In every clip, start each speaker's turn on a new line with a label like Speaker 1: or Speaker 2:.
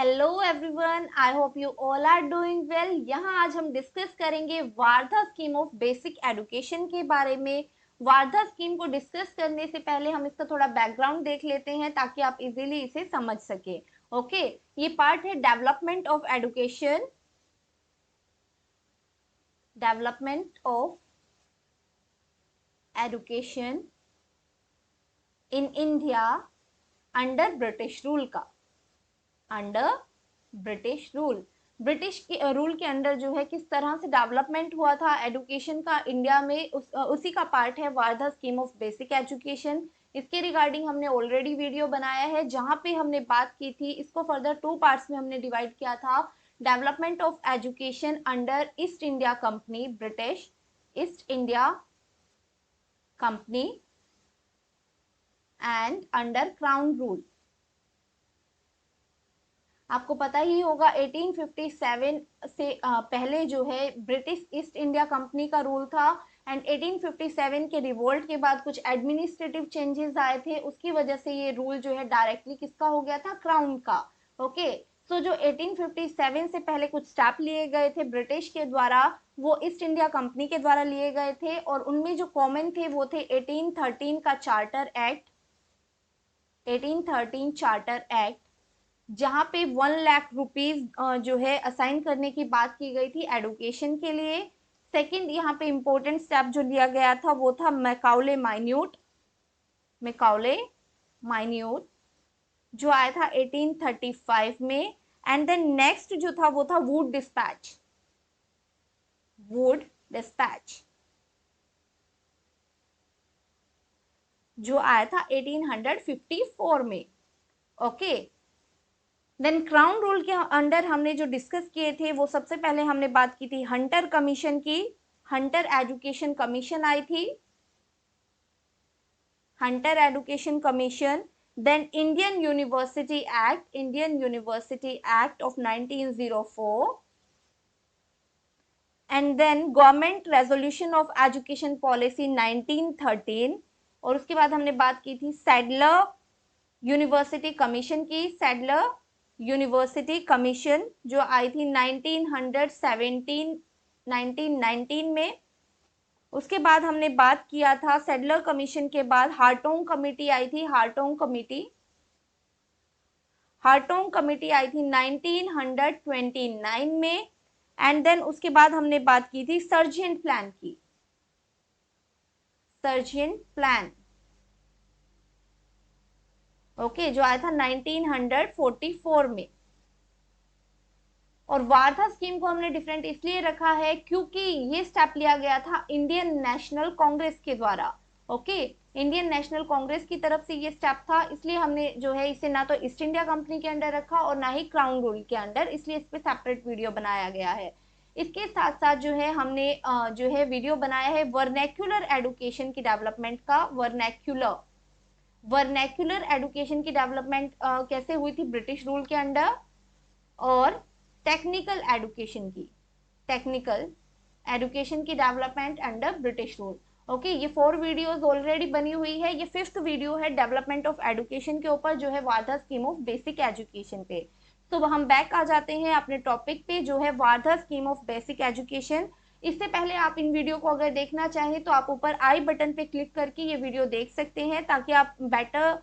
Speaker 1: Hello everyone, I hope you all are doing well. यहाँ आज हम डिस्कस करेंगे Wardha scheme of basic education के बारे में। वार्धा स्कीम को डिस्कस करने से पहले हम इसका थोड़ा बैकग्राउंड देख लेते हैं ताकि आप इजीली इसे समझ सके। ओके, ये पार्ट है development of education, development of education in India under British rule का। अंडर ब्रिटिश रूल, ब्रिटिश के रूल के अंडर जो है किस तरह से डेवलपमेंट हुआ था एजुकेशन का इंडिया में, उसी का पार्ट है Wardha scheme of basic education. इसके रिगार्डिंग हमने ऑलरेडी वीडियो बनाया है जहां पे हमने बात की थी। इसको फर्दर टू पार्ट्स में हमने डिवाइड किया था। Development of education under east India company, British east India company and under crown rule. आपको पता ही होगा 1857 से पहले जो है ब्रिटिश ईस्ट इंडिया कंपनी का रूल था एंड 1857 के रिवोल्ट के बाद कुछ एडमिनिस्ट्रेटिव चेंजेस आए थे, उसकी वजह से ये रूल जो है डायरेक्टली किसका हो गया था, क्राउन का। ओके, सो जो 1857 से पहले कुछ स्टेप लिए गए थे ब्रिटिश के द्वारा, वो ईस्ट इंडिया कंपनी के द्वारा लिए गए थे और उनमें जो कॉमन थे वो थे 1813 का चार्टर एक्ट, 1813 चार्टर एक्ट, जहां पे 1 लाख रुपीज जो है असाइन करने की बात की गई थी एडुकेशन के लिए। सेकंड यहाँ पे इंपॉर्टेंट स्टेप जो लिया गया था वो था मैकाउले माइन्यूट, मैकाउले माइन्यूट जो आया था 1835 में। एंड देन नेक्स्ट जो था वो था वुड डिस्पैच, वुड डिस्पैच जो आया था 1854 में। ओके, देन क्राउन रूल के अंडर हमने जो डिस्कस किए थे वो सबसे पहले हमने बात की थी हंटर कमीशन की। हंटर एजुकेशन कमीशन आई थी, Hunter education commission. Then Indian university act, Indian university act of 1904 and then government resolution of education policy 1913। और उसके बाद हमने बात की थी सैडलर यूनिवर्सिटी कमीशन की, सैडलर यूनिवर्सिटी कमीशन जो आई थी 1919 में। उसके बाद हमने बात किया था सैडलर कमीशन के बाद हार्टोंग कमेटी आई थी, हार्टोंग कमेटी, हार्टोंग कमेटी आई थी 1929 में। एंड देन उसके बाद हमने बात की थी सर्जियन प्लान की, सर्जियन प्लान, ओके, जो आया था 1944 में। और वार्धा स्कीम को हमने डिफरेंट इसलिए रखा है क्योंकि ये स्टेप लिया गया था इंडियन नेशनल कांग्रेस के द्वारा। ओके, इंडियन नेशनल कांग्रेस की तरफ से ये स्टेप था, इसलिए हमने जो है इसे ना तो ईस्ट इंडिया कंपनी के अंडर रखा और ना ही क्राउन रूल के अंडर, इसलिए इस पे सेपरेट वीडियो बनाया गया है। इसके साथ साथ जो है हमने जो है वीडियो बनाया है वर्नैक्युलर एडुकेशन की डेवलपमेंट का। वर्नैक्युलर, वर्नैक्युलर एडुकेशन की डेवलपमेंट कैसे हुई थी ब्रिटिश रूल के अंडर, और टेक्निकल एडुकेशन की, टेक्निकल एडुकेशन की development under British rule. Okay, ये 4 वीडियोस ऑलरेडी बनी हुई है, ये 5th वीडियो है डेवलपमेंट ऑफ एडुकेशन के ऊपर जो है Wardha scheme of basic education पे। तो हम बैक आ जाते हैं अपने टॉपिक पे जो है Wardha scheme of basic education. इससे पहले आप इन वीडियो को अगर देखना चाहें तो आप ऊपर आई बटन पे क्लिक करके ये वीडियो देख सकते हैं ताकि आप बेटर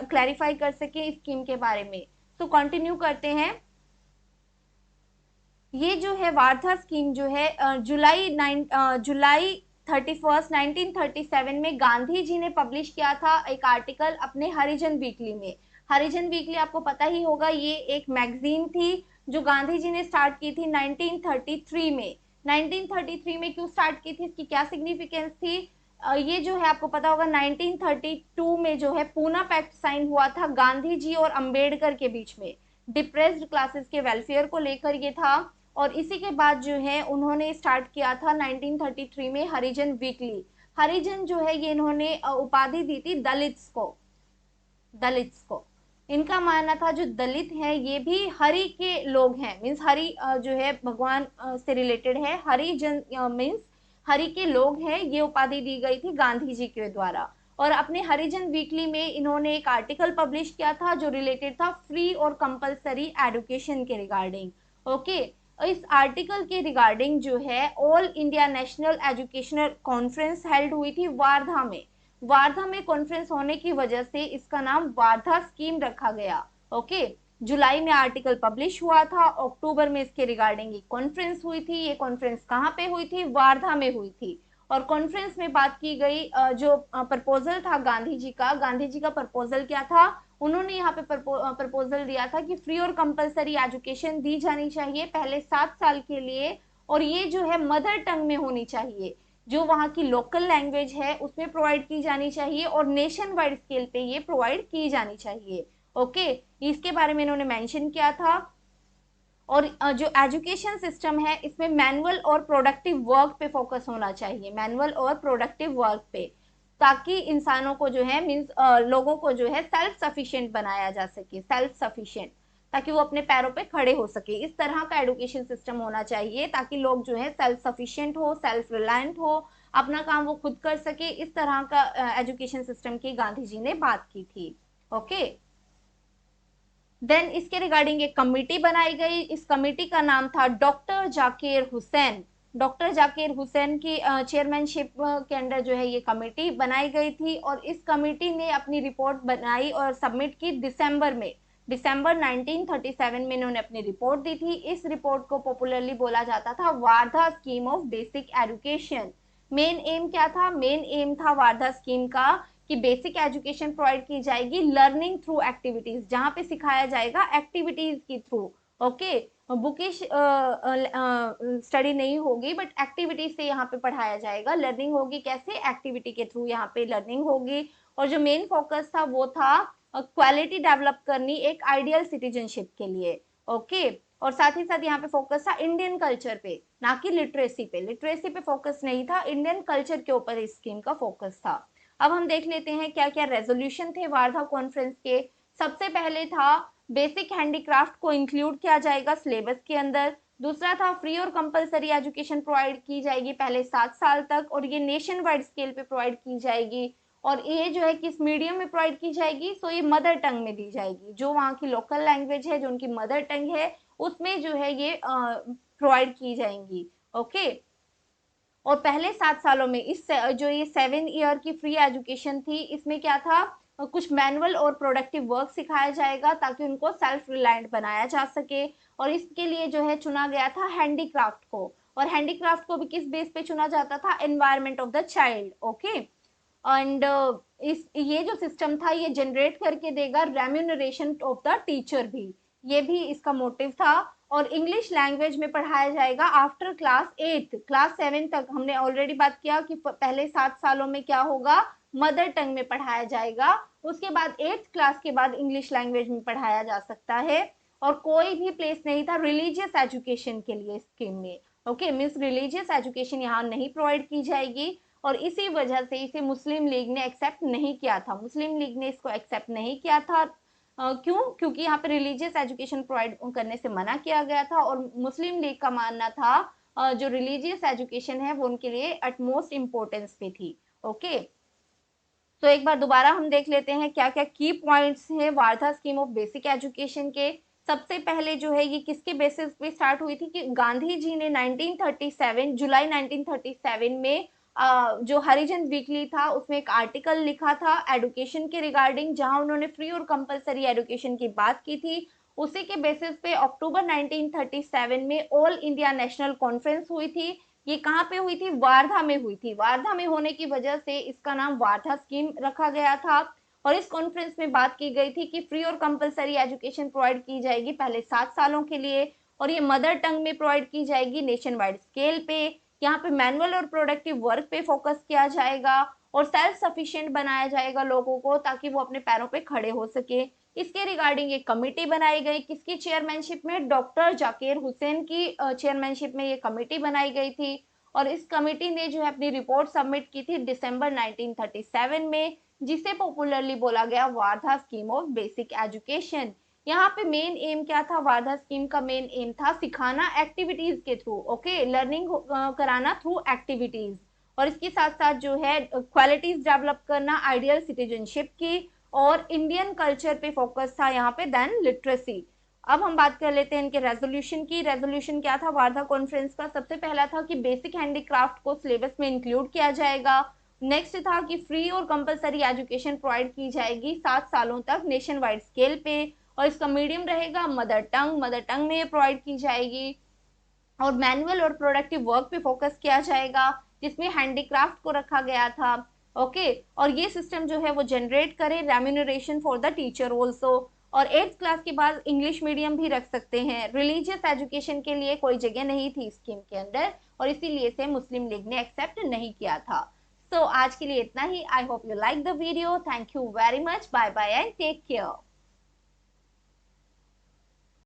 Speaker 1: क्लैरिफाई कर सके इस स्कीम के बारे में। तो कंटिन्यू करते हैं। ये जो है वार्धा स्कीम जो है जुलाई 31 1937 में गांधी जी ने पब्लिश किया था एक आर्टिकल अपने हरिजन वीकली में। हरिजन वीकली आपको पता ही होगा, ये एक मैगजीन थी जो गांधी जी ने स्टार्ट की थी 1933 में। 1933 में क्यों स्टार्ट की थी, इसकी क्या सिग्निफिकेंस थी? ये जो है आपको पता होगा 1932 में जो है पूना पैक्ट साइन हुआ था गांधी जी और अंबेडकर के बीच में, डिप्रेस्ड क्लासेस के वेलफेयर को लेकर ये था। और इसी के बाद जो है उन्होंने स्टार्ट किया था 1933 में हरिजन वीकली। हरिजन जो है ये इन्होंने उपाधि दी थी दलित्स को, दलित्स को। इनका मानना था जो दलित है ये भी हरि के लोग हैं, मीन्स हरि जो है भगवान से रिलेटेड है, हरिजन मीन्स हरि के लोग हैं, ये उपाधि दी गई थी गांधी जी के द्वारा। और अपने हरिजन वीकली में इन्होंने एक आर्टिकल पब्लिश किया था जो रिलेटेड था फ्री और कंपलसरी एजुकेशन के रिगार्डिंग। ओके, इस आर्टिकल के रिगार्डिंग जो है all India national educational conference held हुई थी वारधा में। वारधा में कॉन्फ्रेंस होने की वजह से इसका नाम वारधा स्कीम रखा गया। ओके, जुलाई में आर्टिकल पब्लिश हुआ था, अक्टूबर में इसके रिगार्डिंग एक कॉन्फ्रेंस हुई थी। ये कॉन्फ्रेंस कहाँ पे हुई थी? वारधा में हुई थी। और कॉन्फ्रेंस में बात की गई, जो प्रपोजल था गांधी जी का प्रपोजल क्या था? उन्होंने यहाँ पे प्रपोजल दिया था कि फ्री और कंपलसरी एजुकेशन दी जानी चाहिए पहले 7 साल के लिए, और ये जो है मदर टंग में होनी चाहिए, जो वहाँ की लोकल लैंग्वेज है उसमें प्रोवाइड की जानी चाहिए, और नेशन वाइड स्केल पे ये प्रोवाइड की जानी चाहिए। ओके, इसके बारे में इन्होंने मेंशन किया था। और जो एजुकेशन सिस्टम है इसमें मैनुअल और प्रोडक्टिव वर्क पे फोकस होना चाहिए, मैनुअल और प्रोडक्टिव वर्क पे, ताकि इंसानों को जो है मीन्स लोगों को जो है सेल्फ सफिशिएंट बनाया जा सके, सेल्फ सफिशिएंट, ताकि वो अपने पैरों पे खड़े हो सके। इस तरह का एजुकेशन सिस्टम होना चाहिए ताकि लोग जो है सेल्फ सफिशिएंट हो, सेल्फ रिलायंट हो, अपना काम वो खुद कर सके। इस तरह का एजुकेशन सिस्टम की गांधी जी ने बात की थी। ओके, देन इसके रिगार्डिंग एक कमिटी बनाई गई। इस कमिटी का नाम था डॉक्टर जाकिर हुसैन। डॉक्टर जाकिर हुसैन की चेयरमैनशिप के अंडर जो है ये कमिटी बनाई गई थी, और इस कमिटी ने अपनी रिपोर्ट बनाई और सबमिट की दिसंबर में। दिसंबर 1937 में इन्होंने अपनी रिपोर्ट दी थी। इस रिपोर्ट को पॉपुलरली बोला जाता था Wardha scheme of basic education. Main M क्या था? मेन एम था वारधा स्कीम का कि बेसिक एजुकेशन प्रोवाइड की जाएगी लर्निंग थ्रू एक्टिविटीज, जहां पे सिखाया जाएगा एक्टिविटीज के थ्रू। ओके, बुकिश स्टडी नहीं होगी बट एक्टिविटीज से यहाँ पे पढ़ाया जाएगा। लर्निंग होगी कैसे? एक्टिविटी के थ्रू यहाँ पे लर्निंग होगी। और जो मेन फोकस था वो था क्वालिटी डेवलप करनी एक आइडियल सिटीजनशिप के लिए। ओके, और साथ ही साथ यहाँ पे फोकस था इंडियन कल्चर पे, ना कि लिटरेसी पे। लिटरेसी पे फोकस नहीं था, इंडियन कल्चर के ऊपर इस स्कीम का फोकस था। अब हम देख लेते हैं क्या क्या रेजोल्यूशन थे वारधा कॉन्फ्रेंस के। सबसे पहले था बेसिक हैंडीक्राफ्ट को इंक्लूड किया जाएगा सिलेबस के अंदर। दूसरा था फ्री और कंपलसरी एजुकेशन प्रोवाइड की जाएगी पहले 7 साल तक, और ये नेशन वाइड स्केल पे प्रोवाइड की जाएगी। और ये जो है किस मीडियम में प्रोवाइड की जाएगी? सो ये मदर टंग में दी जाएगी, जो वहाँ की लोकल लैंग्वेज है, जो उनकी मदर टंग है, उसमें जो है ये प्रोवाइड की जाएंगी। ओके, और पहले 7 सालों में इस जो ये 7 ईयर की फ्री एजुकेशन थी, इसमें क्या था? कुछ मैनुअल और प्रोडक्टिव वर्क सिखाया जाएगा ताकि उनको सेल्फ रिलायंट बनाया जा सके। और इसके लिए जो है चुना गया था हैंडीक्राफ्ट को, और हैंडीक्राफ्ट को भी किस बेस पे चुना जाता था? Environment of the child. Okay, and इस ये जो सिस्टम था ये जनरेट करके देगा रेम्यूनरेशन ऑफ द टीचर भी, ये भी इसका मोटिव था। और इंग्लिश लैंग्वेज में पढ़ाया जाएगा आफ्टर क्लास 8, क्लास 7 तक। हमने ऑलरेडी बात किया कि पहले 7 सालों में क्या होगा? मदर टंग में पढ़ाया जाएगा, उसके बाद 8th क्लास के बाद इंग्लिश लैंग्वेज में पढ़ाया जा सकता है। और कोई भी प्लेस नहीं था रिलीजियस एजुकेशन के लिए स्कीम में। ओके, मीन्स रिलीजियस एजुकेशन यहाँ नहीं प्रोवाइड की जाएगी, और इसी वजह से इसे मुस्लिम लीग ने एक्सेप्ट नहीं किया था। मुस्लिम लीग ने इसको एक्सेप्ट नहीं किया था। क्यों? क्योंकि यहाँ पे रिलीजियस एजुकेशन प्रोवाइड करने से मना किया गया था, और मुस्लिम लीग का मानना था जो रिलीजियस एजुकेशन है वो उनके लिए अटमोस्ट इम्पोर्टेंस पे थी। ओके, तो एक बार दोबारा हम देख लेते हैं क्या क्या की पॉइंट्स हैं Wardha scheme of basic education के। सबसे पहले जो है ये किसके बेसिस पे स्टार्ट हुई थी? कि गांधी जी ने 1937 जुलाई 1937 में जो हरिजन वीकली था उसमें एक आर्टिकल लिखा था एजुकेशन के रिगार्डिंग, जहां उन्होंने फ्री और कंपलसरी एजुकेशन की बात की थी। उसी के बेसिस पे अक्टूबर 1937 में ऑल इंडिया नेशनल कॉन्फ्रेंस हुई थी। ये कहाँ पे हुई थी? वारधा में हुई थी। वारधा में होने की वजह से इसका नाम वारधा स्कीम रखा गया था। और इस कॉन्फ्रेंस में बात की गई थी कि फ्री और कंपलसरी एजुकेशन प्रोवाइड की जाएगी पहले 7 सालों के लिए, और ये मदर टंग में प्रोवाइड की जाएगी नेशन वाइड स्केल पे। यहाँ पे मैनुअल और प्रोडक्टिव वर्क पे फोकस किया जाएगा, और सेल्फ सफिशिएंट बनाया जाएगा लोगों को ताकि वो अपने पैरों पे खड़े हो सके। इसके रिगार्डिंग एक कमेटी बनाई गई, किसकी चेयरमैनशिप में? डॉक्टर जाकिर हुसैन की चेयरमैनशिप में ये कमेटी बनाई गई थी। और इस कमेटी ने जो है अपनी रिपोर्ट सबमिट की थी दिसंबर 1937 में, जिसे पॉपुलरली बोला गया Wardha scheme of basic education. यहाँ पे मेन एम क्या था? वारधा स्कीम का मेन एम था सिखाना एक्टिविटीज के थ्रू। ओके, लर्निंग कराना थ्रू एक्टिविटीज। और इसके साथ साथ जो है क्वालिटीज डेवलप करना आइडियल सिटीजनशिप की, और इंडियन कल्चर पे फोकस था यहाँ पे, देन लिटरेसी। अब हम बात कर लेते हैं इनके रेजोल्यूशन की। रेजोल्यूशन क्या था वार्धा कॉन्फ्रेंस का? सबसे पहला था कि बेसिक हैंडीक्राफ्ट को सिलेबस में इंक्लूड किया जाएगा। नेक्स्ट था कि फ्री और कंपलसरी एजुकेशन प्रोवाइड की जाएगी 7 सालों तक नेशन वाइड स्केल पे, और इसका मीडियम रहेगा मदर टंग, मदर टंग में प्रोवाइड की जाएगी। और मैनुअल और प्रोडक्टिव वर्क पे फोकस किया जाएगा, जिसमें हैंडीक्राफ्ट को रखा गया था। ओके, और ये सिस्टम जो है वो जनरेट करे remuneration for the teacher also. और 8th क्लास के बाद इंग्लिश मीडियम भी रख सकते हैं। रिलीजियस एजुकेशन के लिए कोई जगह नहीं थी स्कीम के अंदर, और इसीलिए से मुस्लिम लीग ने एक्सेप्ट नहीं किया था। सो आज के लिए इतना ही। I hope you like the video. Thank you very much. Bye bye and take care.